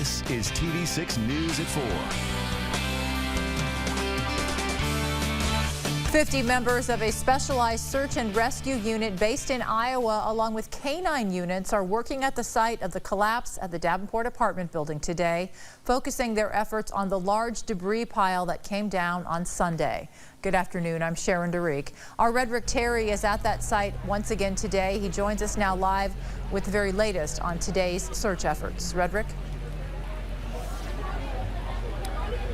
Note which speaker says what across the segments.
Speaker 1: This is TV6 News at 4.
Speaker 2: 50 members of a specialized search and rescue unit based in Iowa, along with canine units, are working at the site of the collapse at the Davenport apartment building today, focusing their efforts on the large debris pile that came down on Sunday. Good afternoon. I'm Sharon DeReek. Our Redrick Terry is at that site once again today. He joins us now live with the very latest on today's search efforts. Redrick?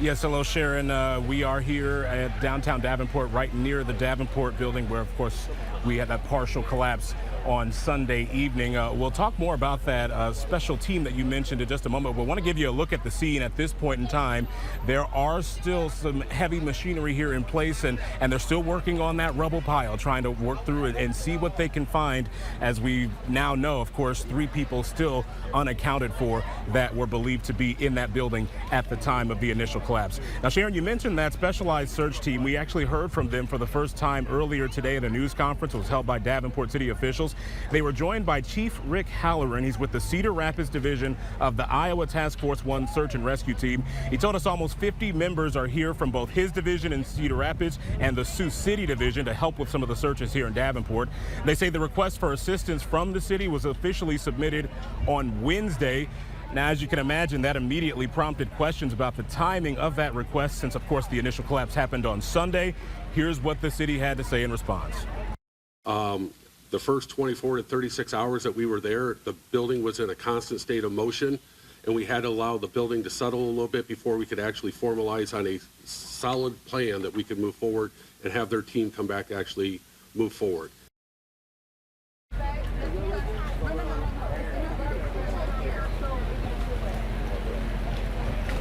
Speaker 3: Yes, hello, Sharon. We are here at downtown Davenport, right near the Davenport building, where, of course, we had that partial collapse on Sunday evening. We'll talk more about that special team that you mentioned in just a moment. But I want to give you a look at the scene at this point in time. There are still some heavy machinery here in place, and they're still working on that rubble pile, trying to work through it and see what they can find. As we now know, of course, 3 people still unaccounted for that were believed to be in that building at the time of the initial collapse. Now, Sharon, you mentioned that specialized search team. We actually heard from them for the first time earlier today at a news conference. It was held by Davenport City officials. They were joined by Chief Rick Halloran. He's with the Cedar Rapids Division of the Iowa Task Force 1 Search and Rescue Team. He told us almost 50 members are here from both his division in Cedar Rapids and the Sioux City Division to help with some of the searches here in Davenport. They say the request for assistance from the city was officially submitted on Wednesday. Now, as you can imagine, that immediately prompted questions about the timing of that request, since, of course, the initial collapse happened on Sunday. Here's what the city had to say in response.
Speaker 4: The first 24 to 36 hours that we were there, the building was in a constant state of motion, and we had to allow the building to settle a little bit before we could actually formalize on a solid plan that we could move forward and have their team come back to actually move forward.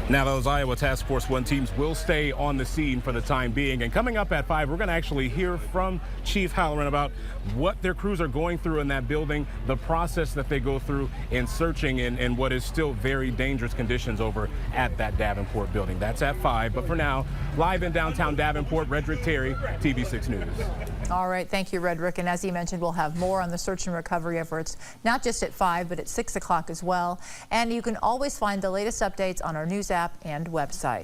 Speaker 3: Now, those Iowa Task Force 1 teams will stay on the scene for the time being. And coming up at 5, we're going to actually hear from Chief Halloran about what their crews are going through in that building, the process that they go through in searching in what is still very dangerous conditions over at that Davenport building. That's at 5. But for now, live in downtown Davenport, Redrick Terry, TV6 News.
Speaker 2: All right. Thank you, Redrick. And as he mentioned, we'll have more on the search and recovery efforts, not just at 5, but at 6 o'clock as well. And you can always find the latest updates on our news app and website.